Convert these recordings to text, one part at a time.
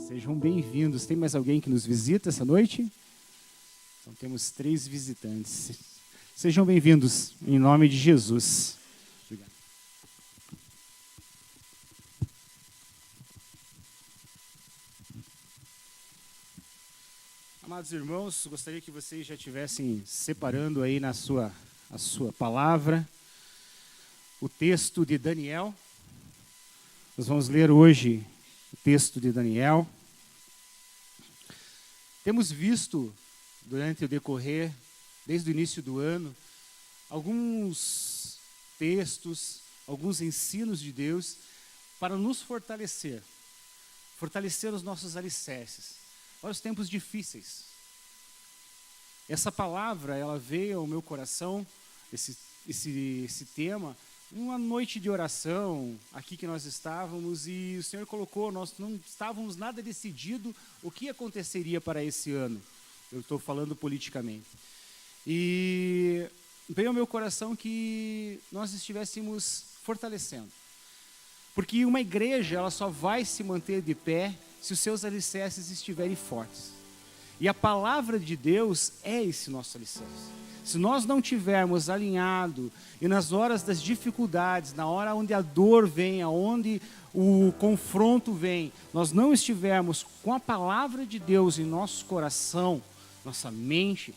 Sejam bem-vindos. Tem mais alguém que nos visita essa noite? Então temos 3 visitantes. Sejam bem-vindos, em nome de Jesus. Obrigado. Amados irmãos, gostaria que vocês já estivessem separando aí a sua palavra, o texto de Daniel. Nós vamos ler hoje o texto de Daniel. Temos visto, durante o decorrer, desde o início do ano, alguns textos, alguns ensinos de Deus para nos fortalecer os nossos alicerces para os tempos difíceis. Essa palavra, ela veio ao meu coração, esse tema, uma noite de oração, aqui que nós estávamos, e o Senhor colocou, nós não estávamos nada decidido o que aconteceria para esse ano. Eu estou falando politicamente. E veio ao meu coração que nós estivéssemos fortalecendo. Porque uma igreja, ela só vai se manter de pé se os seus alicerces estiverem fortes. E a palavra de Deus é esse nosso alicerce. Se nós não tivermos alinhado, e nas horas das dificuldades, na hora onde a dor vem, onde o confronto vem, nós não estivermos com a palavra de Deus em nosso coração, nossa mente,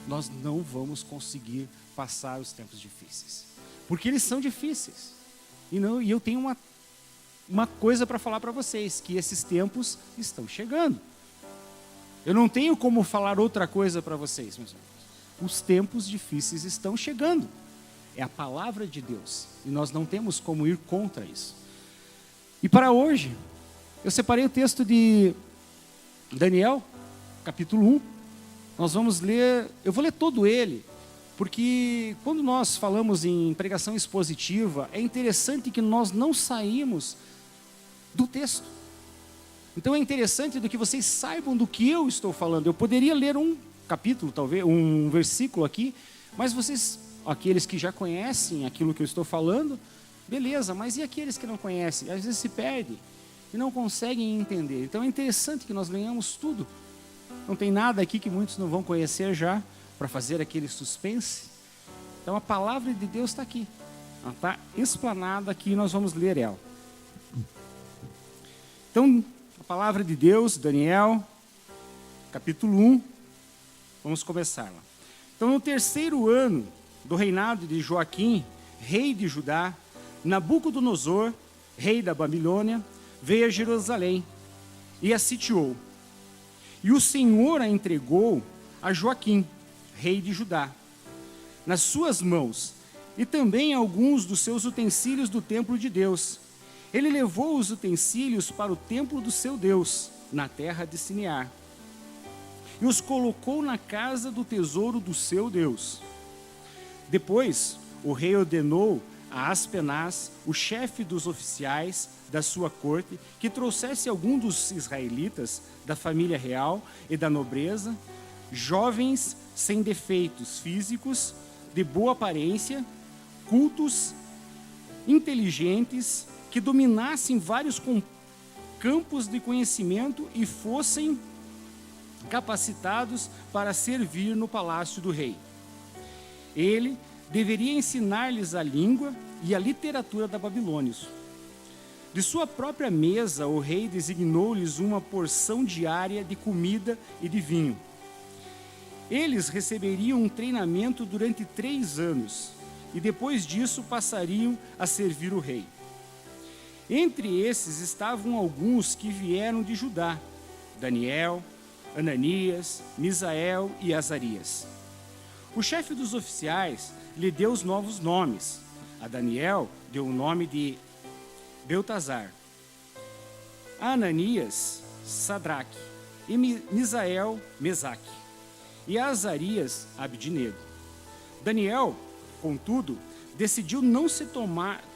nós não vamos conseguir passar os tempos difíceis. Porque eles são difíceis. E eu tenho uma coisa para falar para vocês, que esses tempos estão chegando. Eu não tenho como falar outra coisa para vocês, meus irmãos. Os tempos difíceis estão chegando. É a palavra de Deus. E nós não temos como ir contra isso. E para hoje, eu separei o texto de Daniel, capítulo 1. Nós vamos ler, eu vou ler todo ele, porque quando nós falamos em pregação expositiva, é interessante que nós não saímos do texto. Então é interessante do que vocês saibam do que eu estou falando. Eu poderia ler um capítulo, talvez, um versículo aqui, mas vocês, aqueles que já conhecem aquilo que eu estou falando, beleza, mas e aqueles que não conhecem? Às vezes se perdem e não conseguem entender. Então é interessante que nós leiamos tudo. Não tem nada aqui que muitos não vão conhecer já, para fazer aquele suspense. Então a palavra de Deus está aqui. Ela está explanada aqui e nós vamos ler ela. Então, a palavra de Deus, Daniel, capítulo 1, vamos começar lá. Então, no 3º ano do reinado de Joaquim, rei de Judá, Nabucodonosor, rei da Babilônia, veio a Jerusalém e a sitiou. E o Senhor a entregou a Joaquim, rei de Judá, nas suas mãos, e também alguns dos seus utensílios do templo de Deus. Ele levou os utensílios para o templo do seu Deus, na terra de Sinear, e os colocou na casa do tesouro do seu Deus. Depois, o rei ordenou a Aspenaz, o chefe dos oficiais da sua corte, que trouxesse algum dos israelitas da família real e da nobreza, jovens sem defeitos físicos, de boa aparência, cultos, inteligentes, que dominassem vários campos de conhecimento e fossem capacitados para servir no palácio do rei. Ele deveria ensinar-lhes a língua e a literatura da Babilônia. De sua própria mesa, o rei designou-lhes uma porção diária de comida e de vinho. Eles receberiam um treinamento durante 3 anos, e depois disso passariam a servir o rei. Entre esses estavam alguns que vieram de Judá: Daniel, Ananias, Misael e Azarias. O chefe dos oficiais lhe deu os novos nomes. A Daniel deu o nome de Beltazar, a Ananias, Sadraque, e Misael, Mesaque, e a Azarias, Abdinego. Daniel, contudo, decidiu não se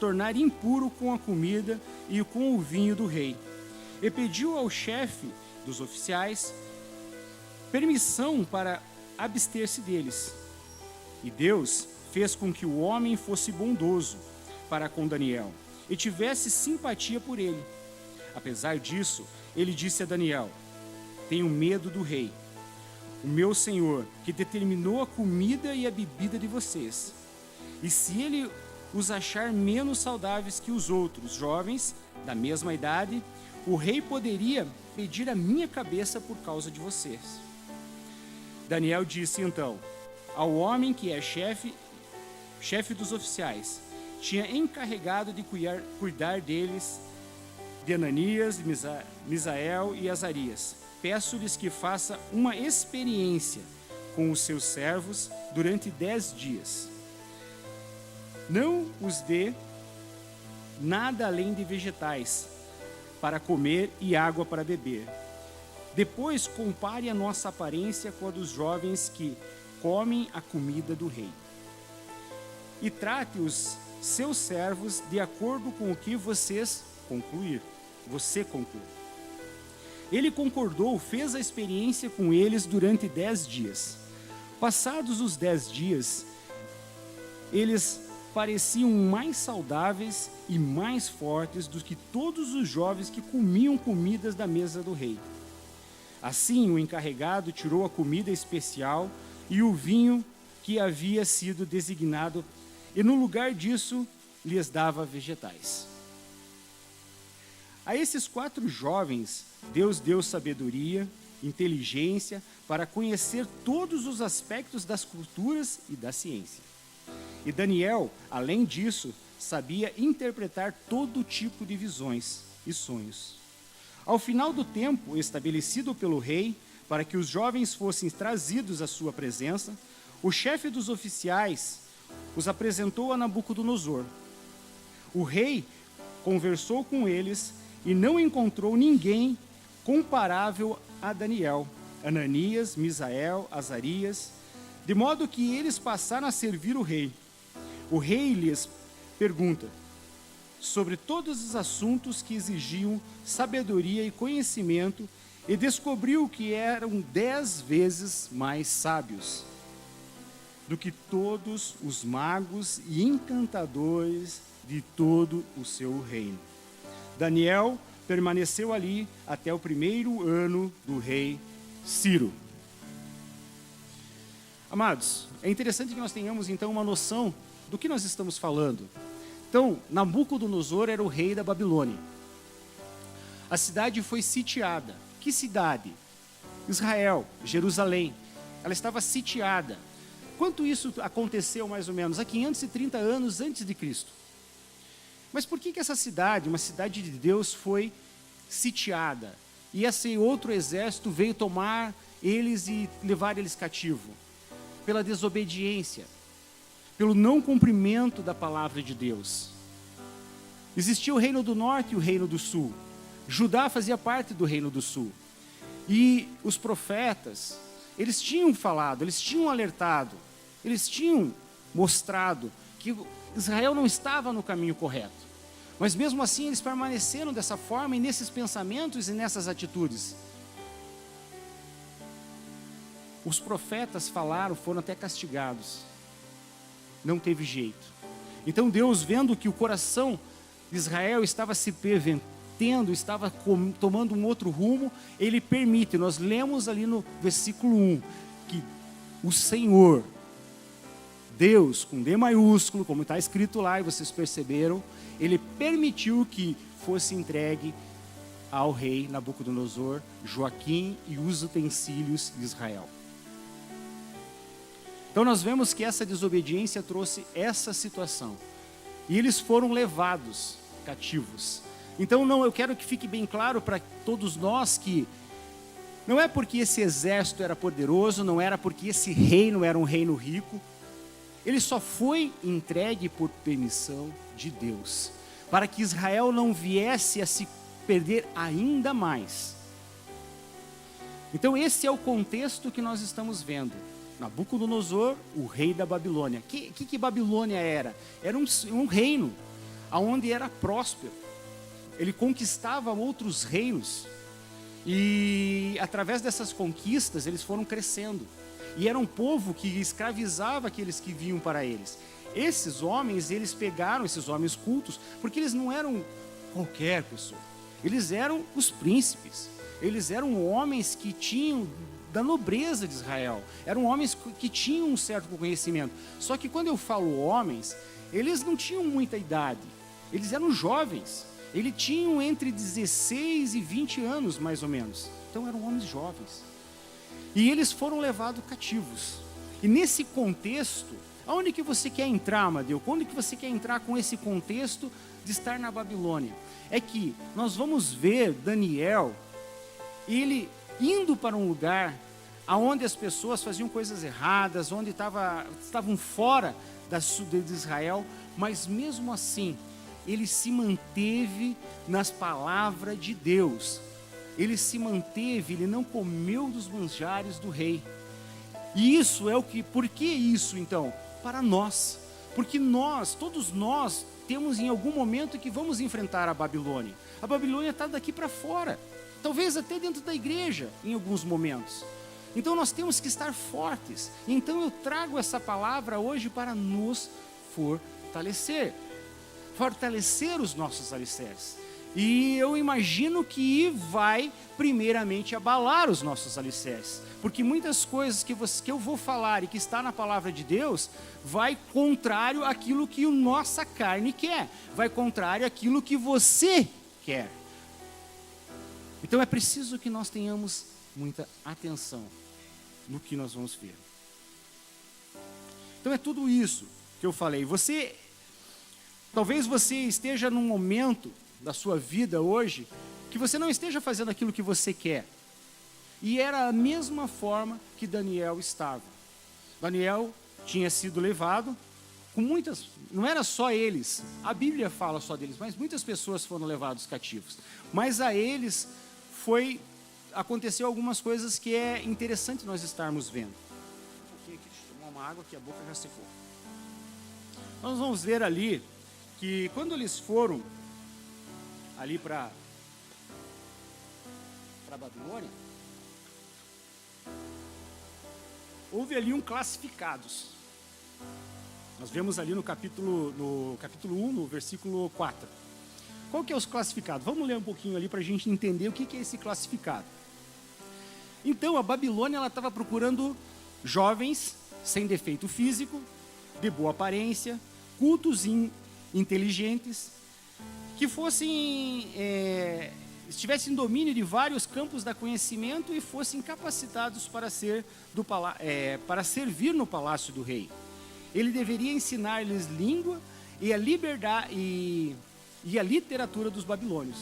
tornar impuro com a comida e com o vinho do rei, e pediu ao chefe dos oficiais permissão para abster-se deles. E Deus fez com que o homem fosse bondoso para com Daniel e tivesse simpatia por ele. Apesar disso, ele disse a Daniel: tenho medo do rei, o meu senhor, que determinou a comida e a bebida de vocês. E se ele os achar menos saudáveis que os outros jovens da mesma idade, o rei poderia pedir a minha cabeça por causa de vocês. Daniel disse então ao homem que é chefe dos oficiais, tinha encarregado de cuidar deles, de Ananias, Misael e Azarias: peço-lhes que faça uma experiência com os seus servos durante 10 dias. Não os dê nada além de vegetais para comer e água para beber. Depois compare a nossa aparência com a dos jovens que comem a comida do rei. E trate os seus servos de acordo com o que você concluir. Ele concordou, fez a experiência com eles durante 10 dias. Passados os 10 dias, eles pareciam mais saudáveis e mais fortes do que todos os jovens que comiam comidas da mesa do rei. Assim, o encarregado tirou a comida especial e o vinho que havia sido designado, e no lugar disso, lhes dava vegetais. A esses 4 jovens, Deus deu sabedoria, inteligência para conhecer todos os aspectos das culturas e da ciência. E Daniel, além disso, sabia interpretar todo tipo de visões e sonhos. Ao final do tempo estabelecido pelo rei, para que os jovens fossem trazidos à sua presença, o chefe dos oficiais os apresentou a Nabucodonosor. O rei conversou com eles e não encontrou ninguém comparável a Daniel, Ananias, Misael, Azarias, de modo que eles passaram a servir o rei. O rei lhes pergunta sobre todos os assuntos que exigiam sabedoria e conhecimento, e descobriu que eram 10 vezes mais sábios do que todos os magos e encantadores de todo o seu reino. Daniel permaneceu ali até o 1º ano do rei Ciro. Amados, é interessante que nós tenhamos então uma noção do que nós estamos falando. Então, Nabucodonosor era o rei da Babilônia. A cidade foi sitiada. Que cidade? Israel, Jerusalém. Ela estava sitiada. Quanto isso aconteceu mais ou menos? Há 530 anos antes de Cristo. Mas por que essa cidade, uma cidade de Deus, foi sitiada? E esse outro exército veio tomar eles e levar eles cativo? Pela desobediência, pelo não cumprimento da palavra de Deus. Existia o reino do norte e o reino do sul. Judá fazia parte do reino do sul. E os profetas, eles tinham falado, eles tinham alertado, eles tinham mostrado que Israel não estava no caminho correto. Mas mesmo assim eles permaneceram dessa forma e nesses pensamentos e nessas atitudes. Os profetas falaram, foram até castigados. Não teve jeito. Então Deus, vendo que o coração de Israel estava se pervertendo, estava tomando um outro rumo, Ele permite. Nós lemos ali no versículo 1, que o Senhor, Deus, com D maiúsculo, como está escrito lá, e vocês perceberam, Ele permitiu que fosse entregue ao rei Nabucodonosor, Joaquim e os utensílios de Israel. Então nós vemos que essa desobediência trouxe essa situação. E eles foram levados cativos. Então eu quero que fique bem claro para todos nós que não é porque esse exército era poderoso, não era porque esse reino era um reino rico. Ele só foi entregue por permissão de Deus, para que Israel não viesse a se perder ainda mais. Então esse é o contexto que nós estamos vendo. Nabucodonosor, o rei da Babilônia. Que Babilônia era? Era um reino, onde era próspero. Ele conquistava outros reinos. E através dessas conquistas, eles foram crescendo. E era um povo que escravizava aqueles que vinham para eles. Esses homens, eles pegaram esses homens cultos, porque eles não eram qualquer pessoa. Eles eram os príncipes. Eles eram homens que tinham da nobreza de Israel. Eram homens que tinham um certo conhecimento. Só que quando eu falo homens, eles não tinham muita idade. Eles eram jovens. Eles tinham entre 16 e 20 anos, mais ou menos. Então eram homens jovens. E eles foram levados cativos. E nesse contexto, aonde que você quer entrar, Amadeu? Onde que você quer entrar com esse contexto de estar na Babilônia? É que nós vamos ver Daniel, ele indo para um lugar onde as pessoas faziam coisas erradas, onde estavam fora de Israel, mas mesmo assim, ele se manteve nas palavras de Deus. Ele se manteve, ele não comeu dos manjares do rei. E isso é o que, por que isso então? Para nós, porque todos nós, temos em algum momento que vamos enfrentar a Babilônia. A Babilônia está daqui para fora, talvez até dentro da igreja, em alguns momentos. Então nós temos que estar fortes. Então eu trago essa palavra hoje para nos fortalecer os nossos alicerces. E eu imagino que vai primeiramente abalar os nossos alicerces, porque muitas coisas que eu vou falar e que está na palavra de Deus, vai contrário àquilo que a nossa carne quer, vai contrário àquilo que você quer. Então é preciso que nós tenhamos muita atenção no que nós vamos ver. Então é tudo isso que eu falei. Talvez você esteja num momento da sua vida hoje, que você não esteja fazendo aquilo que você quer. E era a mesma forma que Daniel estava. Daniel tinha sido levado com muitas, não era só eles, a Bíblia fala só deles, mas muitas pessoas foram levados cativos. Mas a eles aconteceu algumas coisas que é interessante nós estarmos vendo. Um pouquinho aqui, deixa eu tomar uma água que a boca já secou. Nós vamos ver ali que quando eles foram ali para Babilônia, houve ali classificados. Nós vemos ali no capítulo 1, no versículo 4. Qual que é os classificados? Vamos ler um pouquinho ali para a gente entender o que é esse classificado. Então, a Babilônia ela estava procurando jovens sem defeito físico, de boa aparência, cultos e inteligentes, que estivessem em domínio de vários campos da conhecimento e fossem capacitados para servir no palácio do rei. Ele deveria ensinar-lhes língua e a liberdade e a literatura dos babilônios.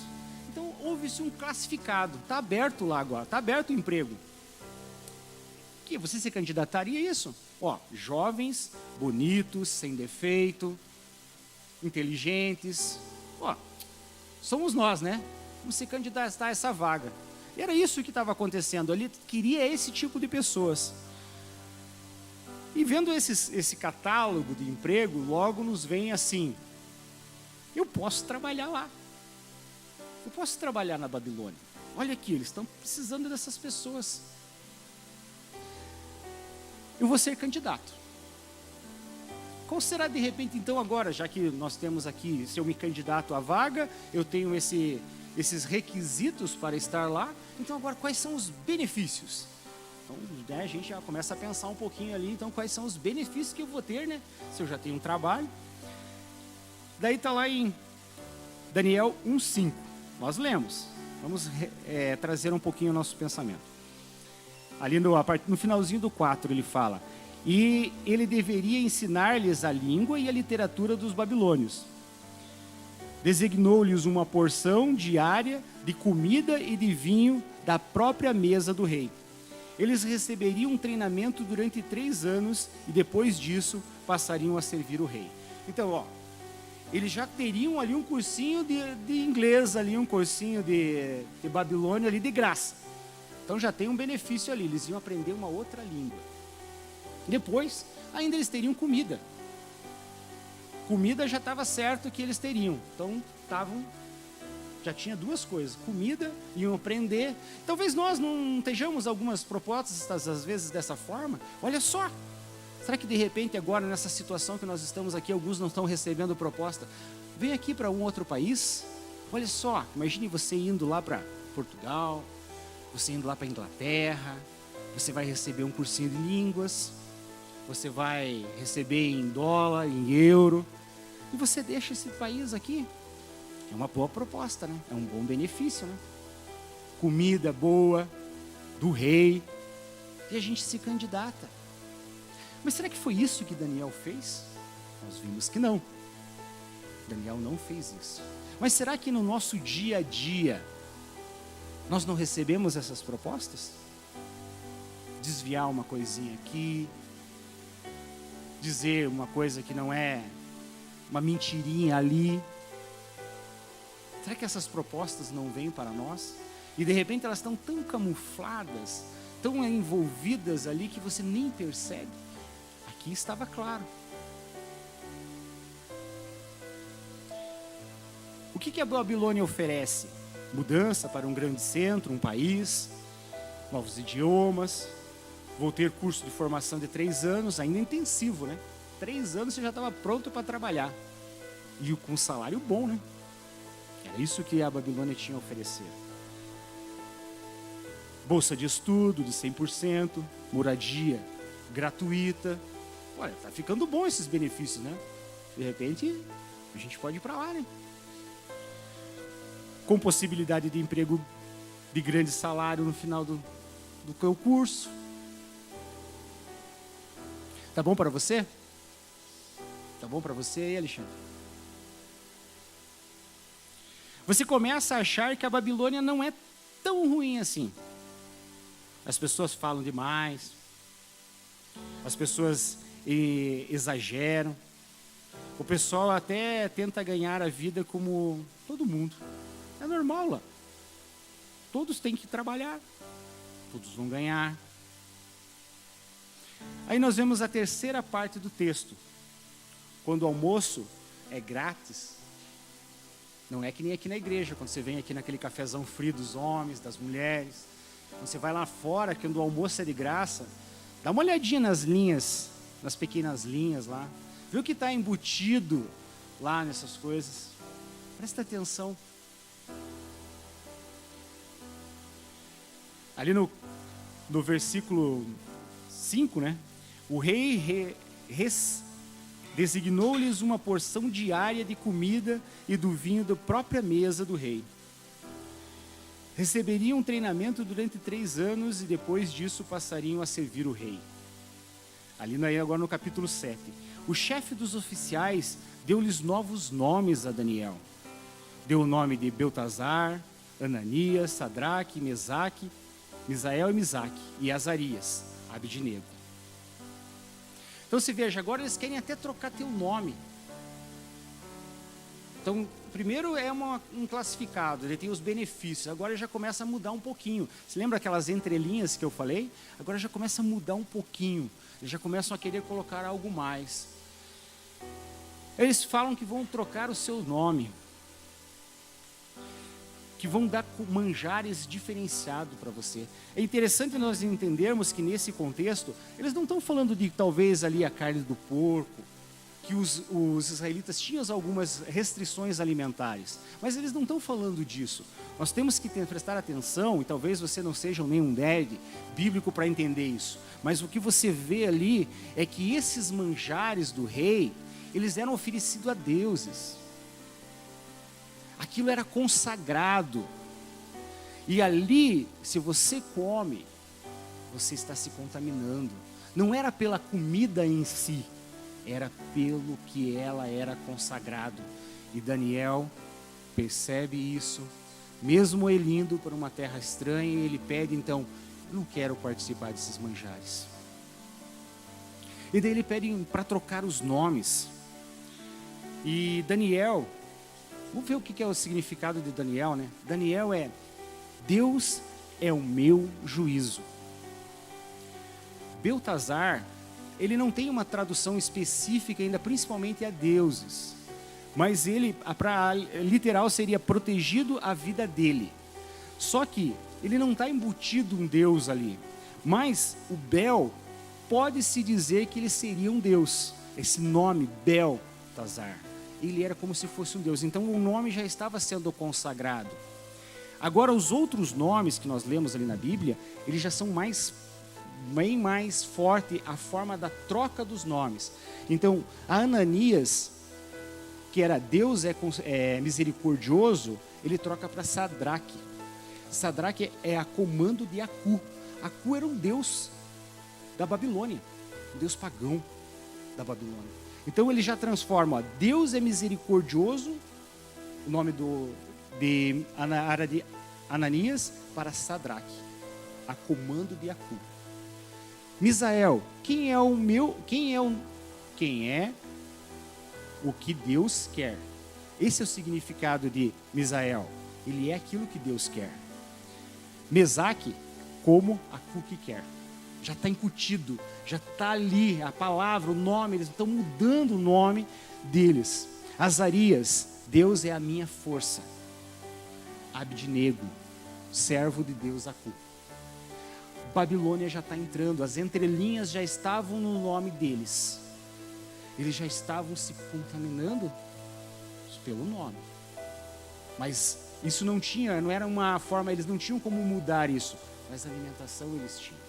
Então houve-se um classificado, está aberto lá agora, está aberto o emprego. Que você se candidataria a isso? Jovens, bonitos, sem defeito, inteligentes. Somos nós, né? Vamos se candidatar a essa vaga. E era isso que estava acontecendo. Ali queria esse tipo de pessoas. E vendo esse catálogo de emprego, logo nos vem assim: eu posso trabalhar lá. Eu posso trabalhar na Babilônia. Olha aqui, eles estão precisando dessas pessoas. Eu vou ser candidato. Qual será de repente então agora, já que nós temos aqui, se eu me candidato à vaga, eu tenho esses requisitos para estar lá, então agora quais são os benefícios? Então, a gente já começa a pensar um pouquinho ali, então quais são os benefícios que eu vou ter, né? Se eu já tenho um trabalho. Daí está lá em Daniel 1:5, nós lemos, vamos trazer um pouquinho o nosso pensamento. Ali no finalzinho do 4 ele fala: e ele deveria ensinar-lhes a língua e a literatura dos babilônios. Designou-lhes uma porção diária de comida e de vinho da própria mesa do rei. Eles receberiam um treinamento durante 3 anos e depois disso passariam a servir o rei. Então, eles já teriam ali um cursinho de inglês, ali um cursinho de Babilônia ali de graça. Então já tem um benefício ali, eles iam aprender uma outra língua. Depois, ainda eles teriam comida. Comida já estava certo que eles teriam. Então, já tinha 2 coisas. Comida, iam aprender. Talvez nós não estejamos algumas propostas, às vezes, dessa forma. Olha só. Será que, de repente, agora, nessa situação que nós estamos aqui, alguns não estão recebendo proposta? Vem aqui para um outro país. Olha só, imagine você indo lá para Portugal, você indo lá para Inglaterra, você vai receber um cursinho de línguas, você vai receber em dólar, em euro, e você deixa esse país aqui. É uma boa proposta, né? É um bom benefício, né? Comida boa, do rei, e a gente se candidata. Mas será que foi isso que Daniel fez? Nós vimos que não. Daniel não fez isso. Mas será que no nosso dia a dia nós não recebemos essas propostas? Desviar uma coisinha aqui, dizer uma coisa que não é, uma mentirinha ali. Será que essas propostas não vêm para nós? E de repente elas estão tão camufladas, tão envolvidas ali que você nem percebe. Aqui estava claro. O que a Babilônia oferece? Mudança para um grande centro, um país, novos idiomas. Vou ter curso de formação de 3 anos, ainda intensivo, né? 3 anos você já estava pronto para trabalhar. E com um salário bom, né? Era isso que a Babilônia tinha a oferecer. Bolsa de estudo de 100%, moradia gratuita. Olha, tá ficando bom esses benefícios, né? De repente, a gente pode ir para lá, né? Com possibilidade de emprego de grande salário no final do teu curso. Tá bom para você? Tá bom para você, Alexandre? Você começa a achar que a Babilônia não é tão ruim assim. As pessoas falam demais. As pessoas exageram. O pessoal até tenta ganhar a vida como todo mundo. É normal lá. Todos têm que trabalhar. Todos vão ganhar. Aí nós vemos a terceira parte do texto. Quando o almoço é grátis. Não é que nem aqui na igreja, quando você vem aqui naquele cafezão frio dos homens, das mulheres. Quando você vai lá fora, quando o almoço é de graça, dá uma olhadinha nas linhas, nas pequenas linhas lá. Vê o que está embutido lá nessas coisas. Presta atenção. Ali no versículo 5, né? O rei designou-lhes uma porção diária de comida e do vinho da própria mesa do rei. Receberiam um treinamento durante 3 anos e depois disso passariam a servir o rei. Ali agora no capítulo 7. O chefe dos oficiais deu-lhes novos nomes a Daniel. Deu o nome de Beltazar, Ananias, Sadraque, Mesaque, Misael e Misaque, e Azarias, Abednego. Então se veja, agora eles querem até trocar teu nome. Então, primeiro é um classificado, ele tem os benefícios, agora já começa a mudar um pouquinho. Você lembra aquelas entrelinhas que eu falei? Agora já começa a mudar um pouquinho, eles já começam a querer colocar algo mais. Eles falam que vão trocar o seu nome, que vão dar manjares diferenciados para você. É interessante nós entendermos que nesse contexto, eles não estão falando de talvez ali a carne do porco, que os israelitas tinham algumas restrições alimentares, mas eles não estão falando disso. Nós temos que prestar atenção, e talvez você não seja nenhum nerd bíblico para entender isso, mas o que você vê ali é que esses manjares do rei, eles eram oferecidos a deuses. Aquilo era consagrado. E ali, se você come, você está se contaminando. Não era pela comida em si, era pelo que ela era consagrado. E Daniel percebe isso. Mesmo ele indo para uma terra estranha, ele pede então, eu não quero participar desses manjares. E daí ele pede para trocar os nomes. E Daniel, vamos ver o que é o significado de Daniel, né? Daniel é, Deus é o meu juízo. Beltazar, ele não tem uma tradução específica ainda, principalmente a deuses. Mas ele, para literal, seria protegido a vida dele. Só que ele não está embutido um Deus ali. Mas o Bel, pode-se dizer que ele seria um Deus. Esse nome, Beltazar. ele era como se fosse um Deus. Então o nome já estava sendo consagrado. Agora os outros nomes que nós lemos ali na Bíblia, eles já são bem mais forte a forma da troca dos nomes. Então a Ananias, que era Deus é misericordioso, ele troca para Sadraque. Sadraque é a comando de Acu. Acu era um deus da Babilônia, um deus pagão da Babilônia. Então ele já transforma, ó, Deus é misericordioso, o nome de Ananias, para Sadraque, a comando de Acu. Misael, quem é o que Deus quer? Esse é o significado de Misael. Ele é aquilo que Deus quer. Mesaque, como Acu que quer. Já está incutido, já está ali a palavra, o nome, eles estão mudando o nome deles. Azarias, Deus é a minha força. Abednego, servo de Deus Acu. Babilônia já está entrando, as entrelinhas já estavam no nome deles. Eles já estavam se contaminando pelo nome. Mas isso não era uma forma, eles não tinham como mudar isso. Mas a alimentação eles tinham.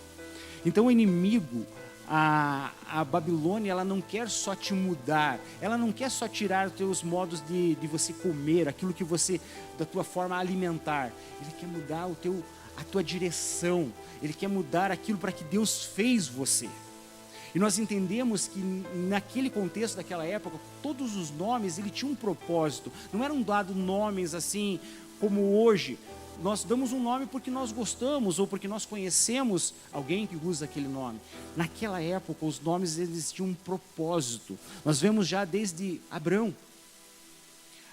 Então o inimigo, a Babilônia, ela não quer só te mudar. Ela não quer só tirar os teus modos de você comer, aquilo que você, da tua forma alimentar. Ele quer mudar a tua direção. Ele quer mudar aquilo para que Deus fez você. E nós entendemos que naquele contexto daquela época, todos os nomes, ele tinha um propósito. Não eram dados nomes assim como hoje. Nós damos um nome porque nós gostamos ou porque nós conhecemos alguém que usa aquele nome. Naquela época, os nomes eles tinham um propósito. Nós vemos já desde Abrão.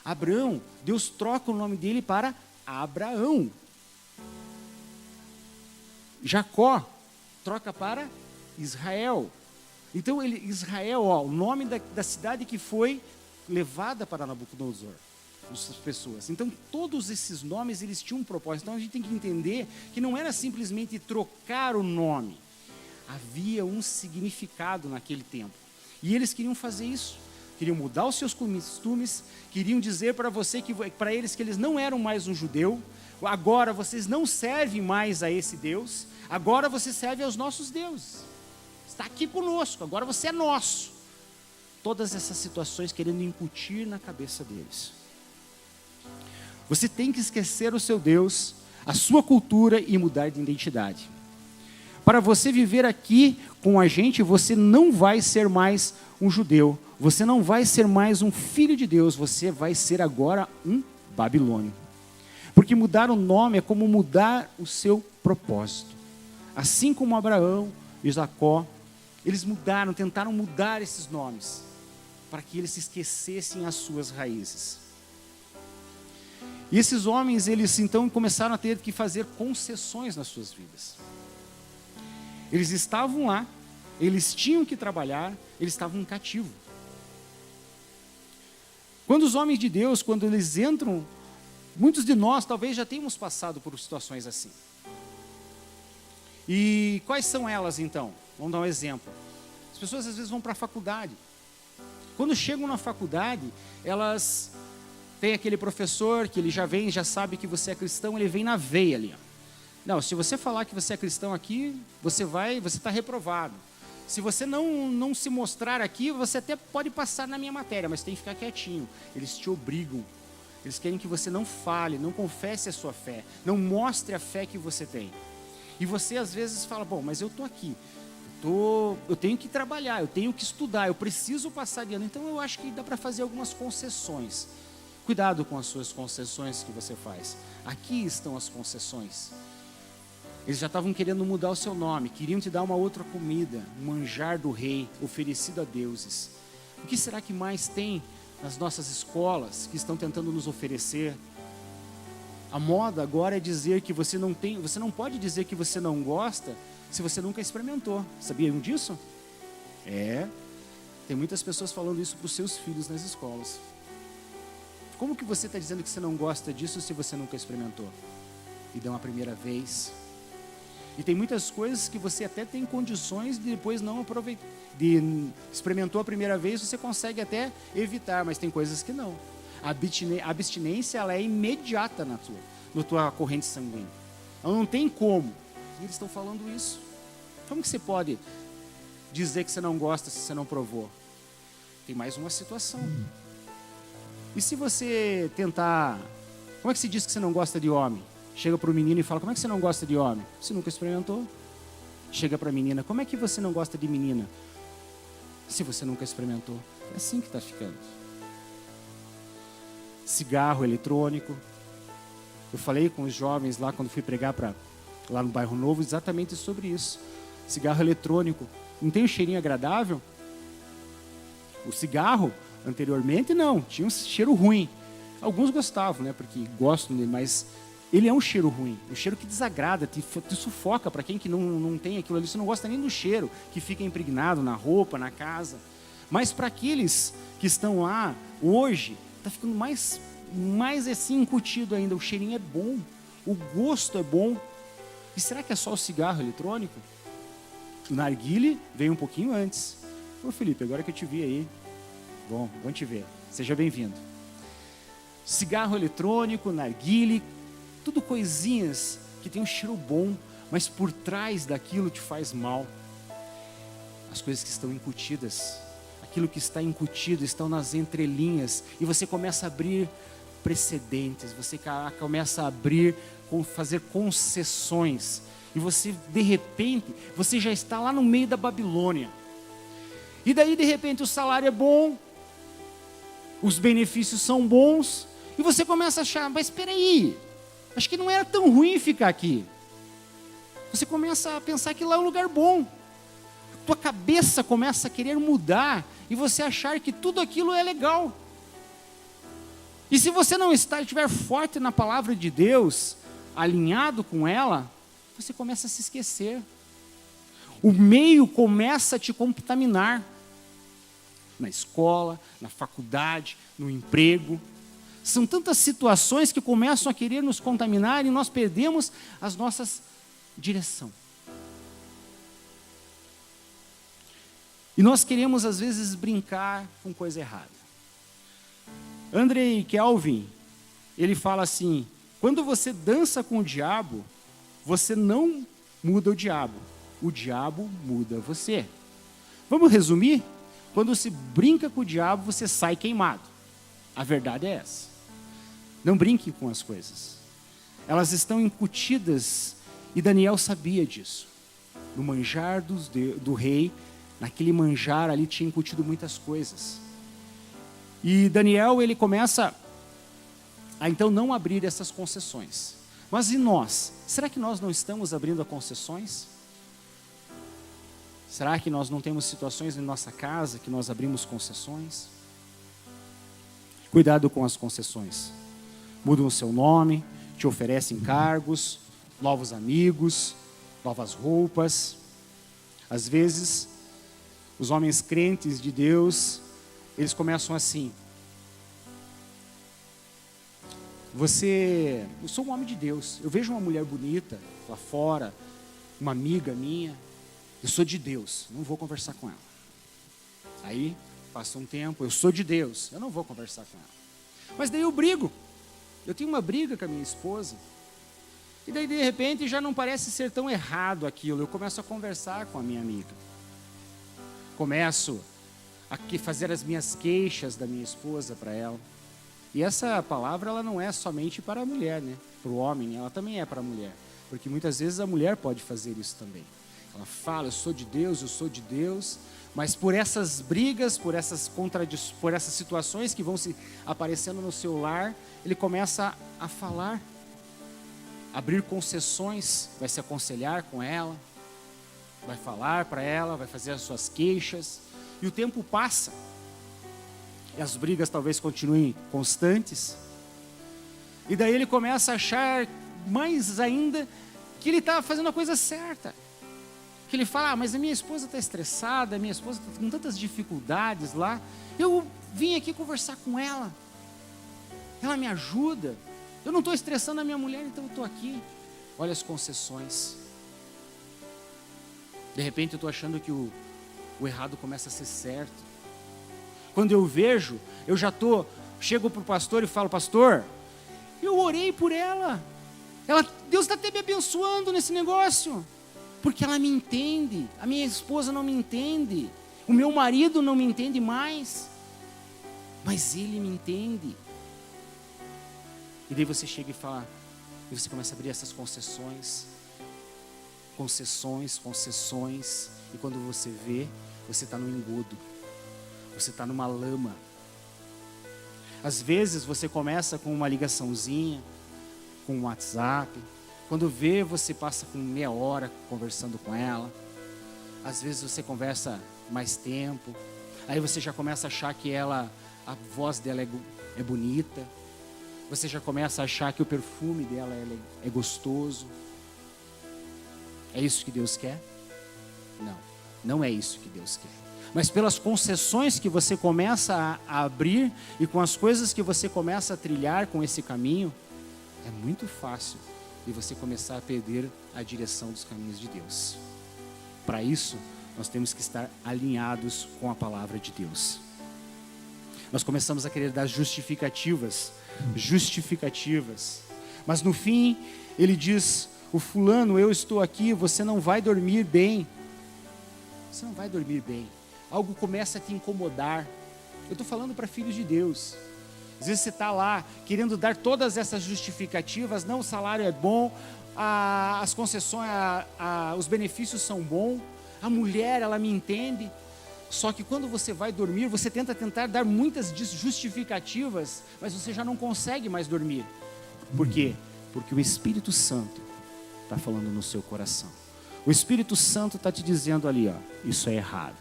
Abrão, Deus troca o nome dele para Abraão. Jacó troca para Israel. Então Israel, o nome da cidade que foi levada para Nabucodonosor, as pessoas. Então todos esses nomes eles tinham um propósito. Então a gente tem que entender que não era simplesmente trocar o nome. Havia um significado naquele tempo. E eles queriam fazer isso. Queriam mudar os seus costumes, queriam dizer para eles que eles não eram mais um judeu. Agora vocês não servem mais a esse Deus. Agora você serve aos nossos deuses. Está aqui conosco, agora você é nosso. Todas essas situações querendo incutir na cabeça deles. Você tem que esquecer o seu Deus, a sua cultura e mudar de identidade. Para você viver aqui com a gente, você não vai ser mais um judeu. Você não vai ser mais um filho de Deus. Você vai ser agora um babilônio. Porque mudar o nome é como mudar o seu propósito. Assim como Abraão e Jacó, eles tentaram mudar esses nomes, para que eles se esquecessem as suas raízes. E esses homens, eles então começaram a ter que fazer concessões nas suas vidas. Eles estavam lá, eles tinham que trabalhar, eles estavam cativos. Quando os homens de Deus, quando eles entram, muitos de nós talvez já tenhamos passado por situações assim. E quais são elas então? Vamos dar um exemplo. As pessoas às vezes vão para a faculdade. Quando chegam na faculdade, elas têm aquele professor que ele já sabe que você é cristão, ele vem na veia ali. Não, se você falar que você é cristão aqui, você está reprovado. Se você não se mostrar aqui, você até pode passar na minha matéria, mas tem que ficar quietinho. Eles te obrigam. Eles querem que você não fale, não confesse a sua fé, não mostre a fé que você tem. E você às vezes fala, bom, mas eu estou aqui, eu tenho que trabalhar, eu tenho que estudar, eu preciso passar de ano, então eu acho que dá para fazer algumas concessões. Cuidado com as suas concessões que você faz. Aqui estão as concessões. Eles já estavam querendo mudar o seu nome, queriam te dar uma outra comida, um manjar do rei, oferecido a deuses. O que será que mais tem nas nossas escolas que estão tentando nos oferecer? A moda agora é dizer que você não pode dizer que você não gosta se você nunca experimentou. Sabiam disso? Tem muitas pessoas falando isso para os seus filhos nas escolas. Como que você está dizendo que você não gosta disso se você nunca experimentou? E deu uma primeira vez. E tem muitas coisas que você até tem condições de depois não aproveitar. Experimentou a primeira vez, você consegue até evitar, mas tem coisas que não. A abstinência, ela é imediata na tua corrente sanguínea. Ela não tem como. E eles estão falando isso. Como que você pode dizer que você não gosta se você não provou? Tem mais uma situação. E se você tentar... Como é que se diz que você não gosta de homem? Chega para o menino e fala, como é que você não gosta de homem? Você nunca experimentou. Chega para a menina, como é que você não gosta de menina? Se você nunca experimentou. É assim que está ficando. Cigarro eletrônico. Eu falei com os jovens lá, quando fui pregar lá no Bairro Novo, exatamente sobre isso. Cigarro eletrônico. Não tem um cheirinho agradável? O cigarro, anteriormente, não. Tinha um cheiro ruim. Alguns gostavam, né? Porque gostam dele, mas ele é um cheiro ruim. Um cheiro que desagrada, te sufoca. Para quem que não tem aquilo ali, você não gosta nem do cheiro que fica impregnado na roupa, na casa. Mas para aqueles que estão lá hoje, está ficando mais assim incutido ainda. O cheirinho é bom, o gosto é bom. E será que é só o cigarro eletrônico? O narguile veio um pouquinho antes. Ô Felipe, agora que eu te vi aí, bom te ver, seja bem-vindo. Cigarro eletrônico, narguile, tudo coisinhas que tem um cheiro bom, mas por trás daquilo te faz mal. As coisas que estão incutidas, aquilo que está incutido estão nas entrelinhas, e você começa a abrir precedentes, você começa a fazer concessões, e você, de repente, você já está lá no meio da Babilônia. E daí, de repente, o salário é bom, os benefícios são bons, e você começa a achar, mas espera aí, acho que não era tão ruim ficar aqui. Você começa a pensar que lá é um lugar bom. Tua cabeça começa a querer mudar, e você achar que tudo aquilo é legal. E se você não estiver forte na palavra de Deus, alinhado com ela, você começa a se esquecer. O meio começa a te contaminar. Na escola, na faculdade, no emprego. São tantas situações que começam a querer nos contaminar e nós perdemos as nossas direção. E nós queremos às vezes brincar com coisa errada. Andrei Kelvin, ele fala assim, quando você dança com o diabo, você não muda o diabo muda você. Vamos resumir? Quando se brinca com o diabo, você sai queimado. A verdade é essa. Não brinque com as coisas. Elas estão incutidas, e Daniel sabia disso. No manjar do rei, naquele manjar ali tinha incutido muitas coisas. E Daniel, ele começa a então não abrir essas concessões. Mas e nós? Será que nós não estamos abrindo concessões? Será que nós não temos situações em nossa casa que nós abrimos concessões? Cuidado com as concessões. Mudam o seu nome, te oferecem cargos, novos amigos, novas roupas. Às vezes, os homens crentes de Deus, eles começam assim. Eu sou um homem de Deus, eu vejo uma mulher bonita lá fora, uma amiga minha, eu sou de Deus, não vou conversar com ela. Aí, passa um tempo, eu sou de Deus, eu não vou conversar com ela. Mas daí eu brigo, eu tenho uma briga com a minha esposa, e daí de repente já não parece ser tão errado aquilo, eu começo a conversar com a minha amiga. Começo a fazer as minhas queixas da minha esposa para ela. E essa palavra, ela não é somente para a mulher, né? Para o homem, ela também é para a mulher. Porque muitas vezes a mulher pode fazer isso também. Ela fala, eu sou de Deus, mas por essas brigas, por essas contradições, por essas situações que vão se aparecendo no seu lar, ele começa a falar, abrir concessões, vai se aconselhar com ela, vai falar para ela, vai fazer as suas queixas, e o tempo passa. E as brigas talvez continuem constantes. E daí ele começa a achar mais ainda que ele está fazendo a coisa certa. Que ele fala, mas a minha esposa está estressada, a minha esposa está com tantas dificuldades lá. Eu vim aqui conversar com ela. Ela me ajuda. Eu não estou estressando a minha mulher, então eu estou aqui. Olha as concessões. De repente eu estou achando que o errado começa a ser certo. Quando eu vejo, eu já chego para o pastor e falo: pastor, eu orei por ela. Deus está até me abençoando nesse negócio. Porque ela me entende. A minha esposa não me entende. O meu marido não me entende mais. Mas ele me entende. E daí você chega e fala, e você começa a abrir essas concessões. E quando você vê, você está no engodo. Você está numa lama. Às vezes você começa com uma ligaçãozinha, com um WhatsApp. Quando vê, você passa com meia hora conversando com ela. Às vezes você conversa mais tempo. Aí você já começa a achar que a voz dela é bonita. Você já começa a achar que o perfume dela é gostoso. É isso que Deus quer? Não, não é isso que Deus quer. Mas pelas concessões que você começa a abrir e com as coisas que você começa a trilhar com esse caminho, é muito fácil de você começar a perder a direção dos caminhos de Deus. Para isso, nós temos que estar alinhados com a palavra de Deus. Nós começamos a querer dar justificativas. Mas no fim, ele diz: o fulano, eu estou aqui, você não vai dormir bem. Você não vai dormir bem. Algo começa a te incomodar. Eu estou falando para filhos de Deus. Às vezes você está lá querendo dar todas essas justificativas. Não, o salário é bom, as concessões, os benefícios são bons, a mulher, ela me entende. Só que quando você vai dormir, você tenta dar muitas justificativas, mas você já não consegue mais dormir. Por quê? Porque o Espírito Santo está falando no seu coração. O Espírito Santo está te dizendo ali, ó, isso é errado.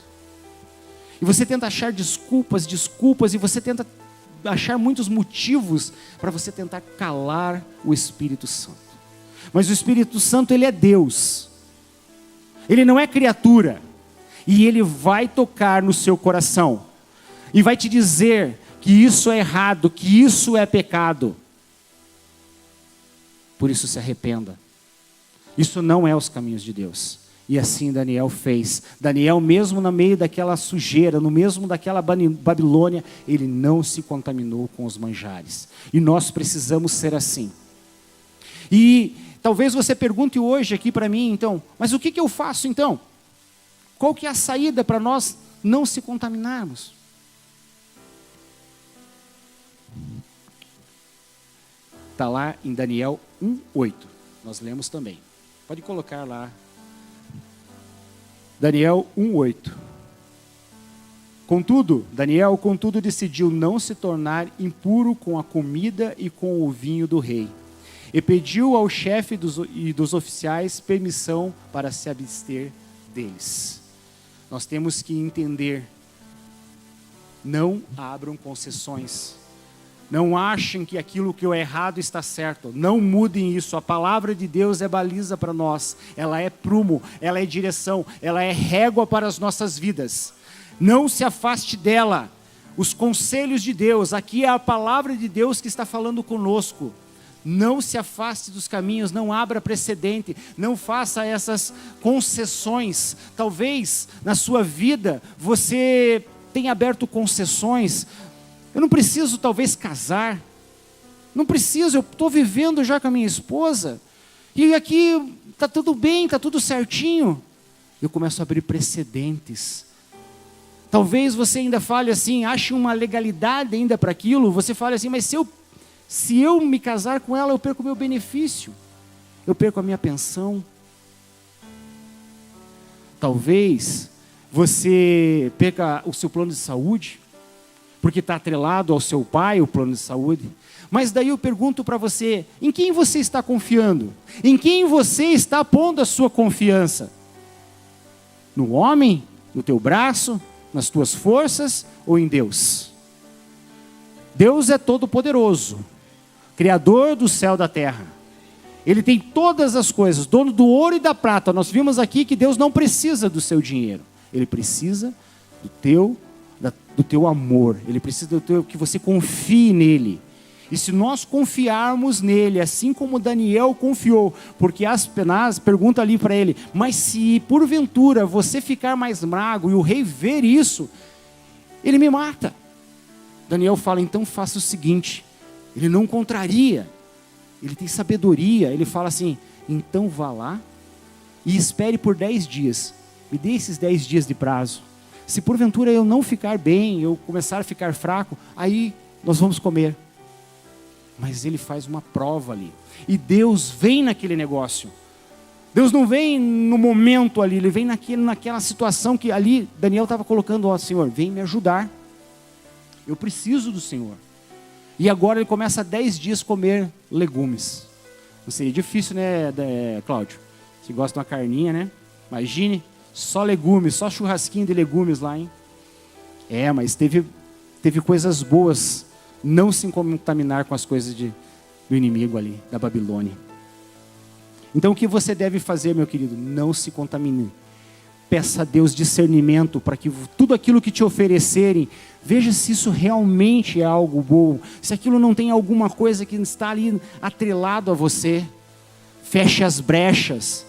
E você tenta achar desculpas, e você tenta achar muitos motivos para você tentar calar o Espírito Santo. Mas o Espírito Santo, ele é Deus. Ele não é criatura. E ele vai tocar no seu coração. E vai te dizer que isso é errado, que isso é pecado. Por isso se arrependa. Isso não é os caminhos de Deus. E assim Daniel fez. Daniel, mesmo no meio daquela sujeira, no mesmo daquela Babilônia, ele não se contaminou com os manjares. E nós precisamos ser assim. E talvez você pergunte hoje aqui para mim, então, mas o que eu faço então? Qual que é a saída para nós não se contaminarmos? Está lá em Daniel 1:8. Nós lemos também. Pode colocar lá. Daniel 1:8. Daniel decidiu não se tornar impuro com a comida e com o vinho do rei. E pediu ao chefe dos oficiais permissão para se abster deles. Nós temos que entender, não abram concessões, não achem que aquilo que é errado está certo, não mudem isso. A palavra de Deus é baliza para nós, ela é prumo, ela é direção, ela é régua para as nossas vidas. Não se afaste dela. Os conselhos de Deus, aqui é a palavra de Deus que está falando conosco. Não se afaste dos caminhos, não abra precedente, não faça essas concessões. Talvez na sua vida você tenha aberto concessões. Eu não preciso talvez casar, não preciso, eu estou vivendo já com a minha esposa, e aqui está tudo bem, está tudo certinho. Eu começo a abrir precedentes. Talvez você ainda fale assim, ache uma legalidade ainda para aquilo, você fale assim, mas se eu me casar com ela, eu perco o meu benefício, eu perco a minha pensão. Talvez você perca o seu plano de saúde, porque está atrelado ao seu pai o plano de saúde. Mas daí eu pergunto para você, em quem você está confiando? Em quem você está pondo a sua confiança? No homem? No teu braço? Nas tuas forças? Ou em Deus? Deus é todo poderoso, Criador do céu e da terra. Ele tem todas as coisas, dono do ouro e da prata. Nós vimos aqui que Deus não precisa do seu dinheiro. Ele precisa do teu amor. Ele precisa que você confie nele. E se nós confiarmos nele, assim como Daniel confiou, porque Aspenaz pergunta ali para ele, mas se porventura você ficar mais mago e o rei ver isso, ele me mata. Daniel fala, então faça o seguinte, ele não contraria, ele tem sabedoria, ele fala assim, então vá lá e espere por 10 dias, me dê esses 10 dias de prazo. Se porventura eu não ficar bem, eu começar a ficar fraco, aí nós vamos comer. Mas ele faz uma prova ali. E Deus vem naquele negócio. Deus não vem no momento ali, ele vem naquela situação que ali Daniel estava colocando, ó Senhor, vem me ajudar. Eu preciso do Senhor. E agora ele começa 10 dias comer legumes. Não seria difícil, né, Cláudio? Você gosta de uma carninha, né? Imagine, só legumes, só churrasquinho de legumes lá, hein? Mas teve coisas boas. Não se contaminar com as coisas do inimigo ali, da Babilônia. Então o que você deve fazer, meu querido? Não se contamine. Peça a Deus discernimento para que tudo aquilo que te oferecerem, veja se isso realmente é algo bom. Se aquilo não tem alguma coisa que está ali atrelado a você. Feche as brechas.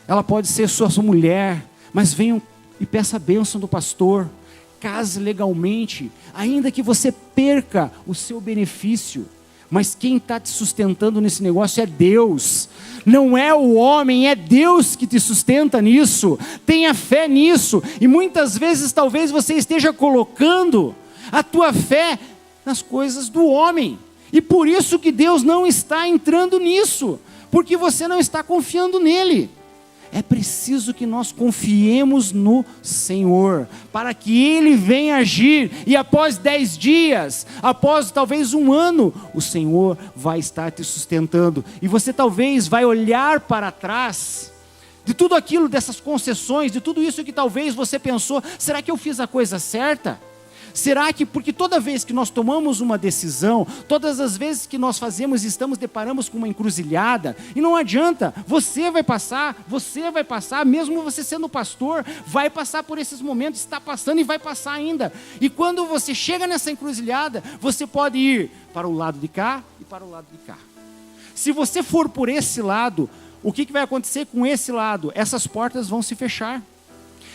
Ela pode ser sua mulher, mas venham e peça a bênção do pastor. Case legalmente, ainda que você perca o seu benefício, mas quem está te sustentando nesse negócio é Deus, não é o homem, é Deus que te sustenta nisso. Tenha fé nisso, e muitas vezes talvez você esteja colocando a tua fé nas coisas do homem, e por isso que Deus não está entrando nisso, porque você não está confiando nele. É preciso que nós confiemos no Senhor, para que Ele venha agir, e após 10 dias, após talvez 1 ano, o Senhor vai estar te sustentando, e você talvez vai olhar para trás, de tudo aquilo, dessas concessões, de tudo isso que talvez você pensou, será que eu fiz a coisa certa? Será que, porque toda vez que nós tomamos uma decisão, todas as vezes que nós fazemos, deparamos com uma encruzilhada, e não adianta, você vai passar, mesmo você sendo pastor, vai passar por esses momentos, está passando e vai passar ainda, e quando você chega nessa encruzilhada, você pode ir para o lado de cá e para o lado de cá. Se você for por esse lado, o que vai acontecer com esse lado? Essas portas vão se fechar.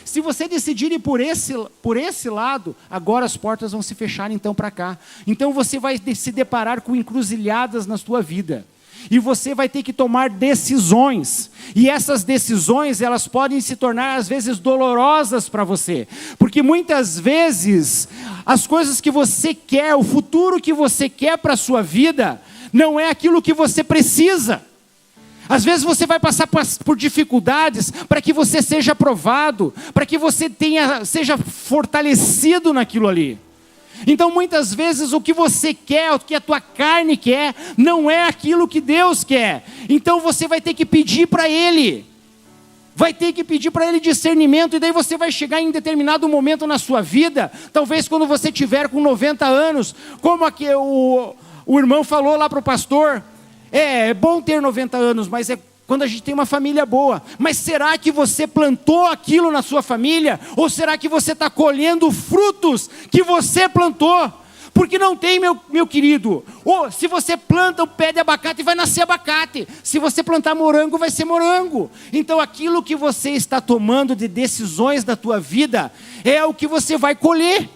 Se você decidir ir por esse lado, agora as portas vão se fechar então para cá. Então você vai se deparar com encruzilhadas na sua vida. E você vai ter que tomar decisões. E essas decisões, elas podem se tornar às vezes dolorosas para você. Porque muitas vezes, as coisas que você quer, o futuro que você quer para a sua vida, não é aquilo que você precisa. Às vezes você vai passar por dificuldades para que você seja aprovado, para que você seja fortalecido naquilo ali. Então muitas vezes o que você quer, o que a tua carne quer, não é aquilo que Deus quer. Então você vai ter que pedir para Ele. Vai ter que pedir para Ele discernimento, e daí você vai chegar em determinado momento na sua vida, talvez quando você tiver com 90 anos, como aqui o irmão falou lá para o pastor, é bom ter 90 anos, mas é quando a gente tem uma família boa. Mas será que você plantou aquilo na sua família? Ou será que você está colhendo frutos que você plantou? Porque não tem, meu querido. Ou se você planta um pé de abacate, vai nascer abacate. Se você plantar morango, vai ser morango. Então aquilo que você está tomando de decisões da tua vida, é o que você vai colher.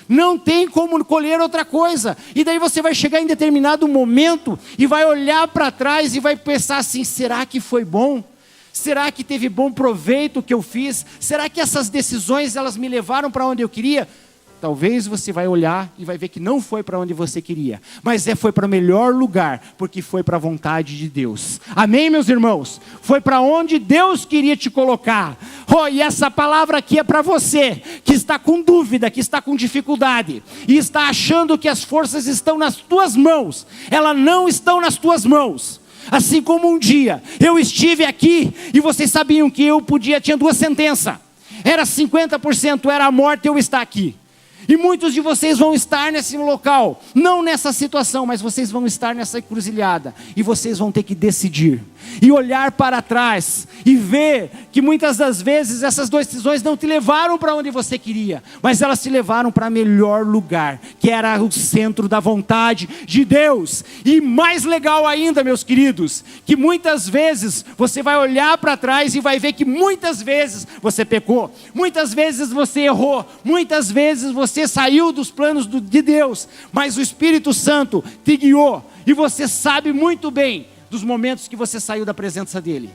Não tem como colher outra coisa. E daí você vai chegar em determinado momento e vai olhar para trás e vai pensar assim, será que foi bom? Será que teve bom proveito o que eu fiz? Será que essas decisões elas me levaram para onde eu queria? Talvez você vai olhar e vai ver que não foi para onde você queria, mas foi para o melhor lugar, porque foi para a vontade de Deus. Amém, meus irmãos? Foi para onde Deus queria te colocar. E essa palavra aqui é para você, que está com dúvida, que está com dificuldade, e está achando que as forças estão nas tuas mãos. Elas não estão nas tuas mãos. Assim como um dia, eu estive aqui, e vocês sabiam que tinha 2 sentenças. Era 50%, era a morte ou estar aqui. E muitos de vocês vão estar nesse local, não nessa situação, mas vocês vão estar nessa encruzilhada, e vocês vão ter que decidir. e olhar para trás e ver que muitas das vezes essas decisões não te levaram para onde você queria, mas elas te levaram para melhor lugar, que era o centro da vontade de Deus. E mais legal ainda, meus queridos, que muitas vezes você vai olhar para trás e vai ver que muitas vezes você pecou, muitas vezes você errou, muitas vezes você saiu dos planos de Deus, mas o Espírito Santo te guiou, e você sabe muito bem dos momentos que você saiu da presença dele.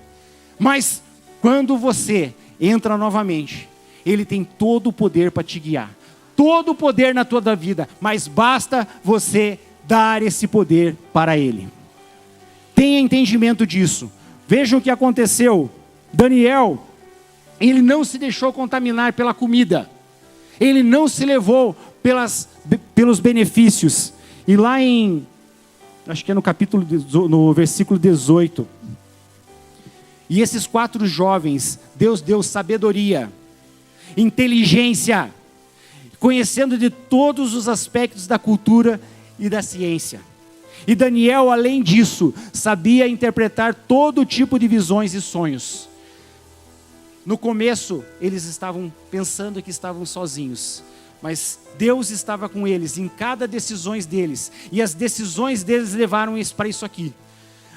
Mas quando você entra novamente, ele tem todo o poder para te guiar, todo o poder na tua vida, mas basta você dar esse poder para ele. Tenha entendimento disso. Vejam o que aconteceu. Daniel, ele não se deixou contaminar pela comida, ele não se levou pelos benefícios. E lá acho que é no versículo 18, e esses 4 jovens, Deus deu sabedoria, inteligência, conhecendo de todos os aspectos da cultura e da ciência. E Daniel, além disso, sabia interpretar todo tipo de visões e sonhos. No começo, eles estavam pensando que estavam sozinhos, mas Deus estava com eles em cada decisão deles, e as decisões deles levaram para isso aqui.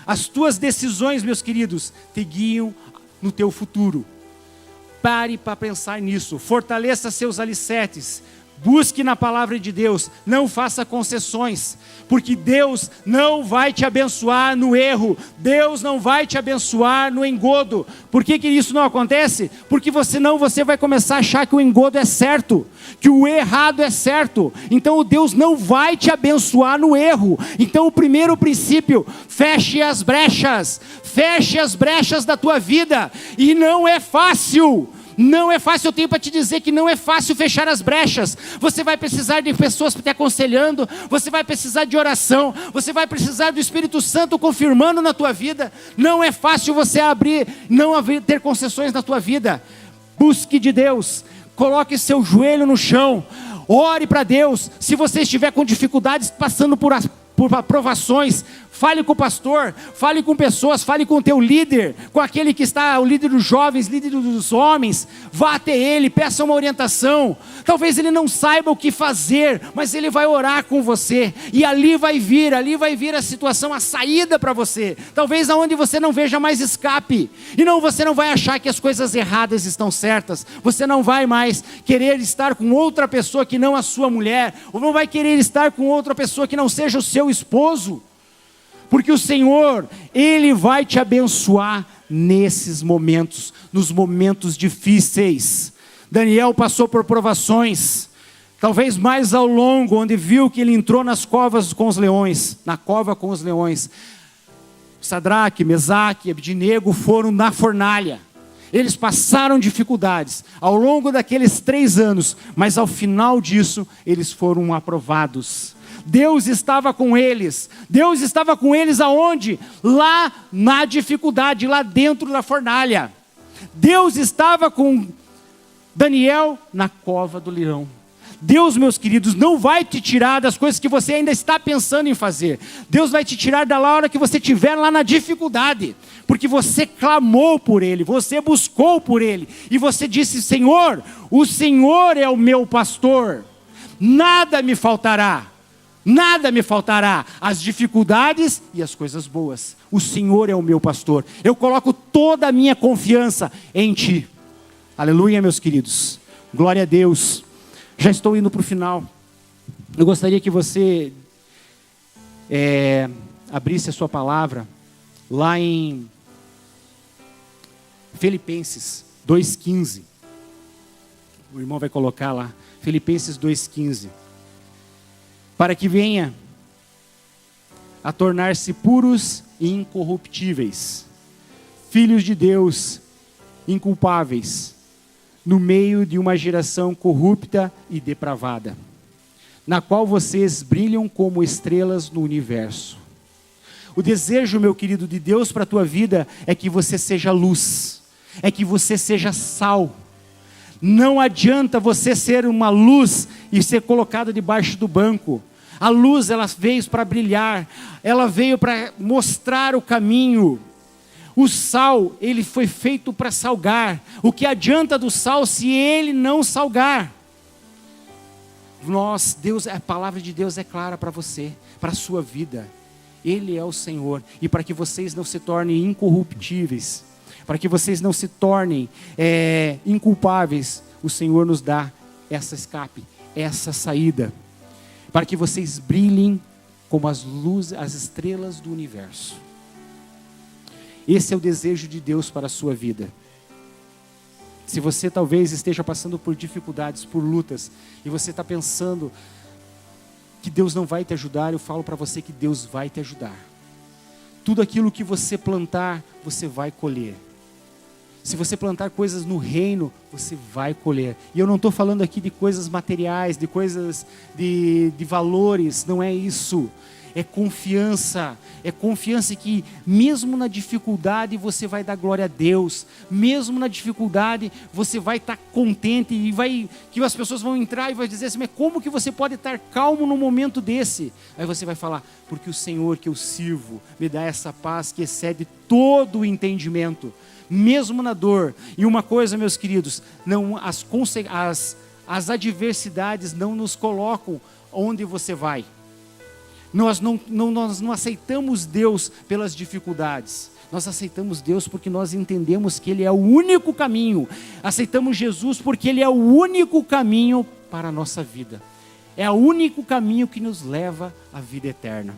As tuas decisões, meus queridos, te guiam no teu futuro. Pare para pensar nisso, fortaleça seus alicerces, busque na palavra de Deus, não faça concessões, porque Deus não vai te abençoar no erro, Deus não vai te abençoar no engodo. Por que isso não acontece? Porque você vai começar a achar que o engodo é certo, que o errado é certo, então Deus não vai te abençoar no erro. Então o primeiro princípio, feche as brechas da tua vida, e não é fácil. Não é fácil, eu tenho para te dizer que não é fácil fechar as brechas. Você vai precisar de pessoas te aconselhando, você vai precisar de oração, você vai precisar do Espírito Santo confirmando na tua vida. Não é fácil você ter concessões na tua vida. Busque de Deus, coloque seu joelho no chão, ore para Deus. Se você estiver com dificuldades, passando por aprovações, fale com o pastor, fale com pessoas, fale com o teu líder, com aquele que está, o líder dos jovens, líder dos homens, vá até ele, peça uma orientação. Talvez ele não saiba o que fazer, mas ele vai orar com você, e ali vai vir a situação, a saída para você, talvez aonde você não veja mais escape, e você não vai achar que as coisas erradas estão certas, você não vai mais querer estar com outra pessoa que não a sua mulher, ou não vai querer estar com outra pessoa que não seja o seu esposo, porque o Senhor, Ele vai te abençoar nesses momentos, nos momentos difíceis. Daniel passou por provações, talvez mais ao longo, onde viu que ele entrou na cova com os leões. Sadraque, Mesaque e Abdinego foram na fornalha. Eles passaram dificuldades ao longo daqueles 3 anos, mas ao final disso, eles foram aprovados. Deus estava com eles. Deus estava com eles aonde? Lá na dificuldade, lá dentro da fornalha. Deus estava com Daniel na cova do leão. Deus, meus queridos, não vai te tirar das coisas que você ainda está pensando em fazer. Deus vai te tirar da hora que você estiver lá na dificuldade, porque você clamou por Ele, você buscou por Ele, e você disse: Senhor, o Senhor é o meu pastor, nada me faltará. Nada me faltará, as dificuldades e as coisas boas. O Senhor é o meu pastor. Eu coloco toda a minha confiança em Ti. Aleluia, meus queridos. Glória a Deus. Já estou indo para o final. Eu gostaria que você abrisse a sua palavra lá em Filipenses 2,15. O irmão vai colocar lá. Filipenses 2,15. Para que venha a tornar-se puros e incorruptíveis, filhos de Deus, inculpáveis, no meio de uma geração corrupta e depravada, na qual vocês brilham como estrelas no universo. O desejo, meu querido, de Deus para a tua vida é que você seja luz, é que você seja sal. Não adianta você ser uma luz e ser colocado debaixo do banco. A luz, ela veio para brilhar, ela veio para mostrar o caminho. O sal, ele foi feito para salgar. O que adianta do sal se ele não salgar? A palavra de Deus é clara para você, para a sua vida. Ele é o Senhor. E para que vocês não se tornem incorruptíveis, para que vocês não se tornem inculpáveis, o Senhor nos dá essa escape, essa saída, para que vocês brilhem como as estrelas do universo. Esse é o desejo de Deus para a sua vida. Se você talvez esteja passando por dificuldades, por lutas, e você está pensando que Deus não vai te ajudar, eu falo para você que Deus vai te ajudar. Tudo aquilo que você plantar, você vai colher. Se você plantar coisas no reino, você vai colher. E eu não estou falando aqui de coisas materiais, de coisas de valores, não é isso. É confiança que mesmo na dificuldade você vai dar glória a Deus, mesmo na dificuldade você vai estar contente que as pessoas vão entrar e vai dizer assim, mas como que você pode estar calmo num momento desse? Aí você vai falar, porque o Senhor que eu sirvo me dá essa paz que excede todo o entendimento, mesmo na dor. E uma coisa, meus queridos, as adversidades não nos colocam onde você vai. Nós não aceitamos Deus pelas dificuldades. Nós aceitamos Deus porque nós entendemos que Ele é o único caminho. Aceitamos Jesus porque Ele é o único caminho para a nossa vida. É o único caminho que nos leva à vida eterna.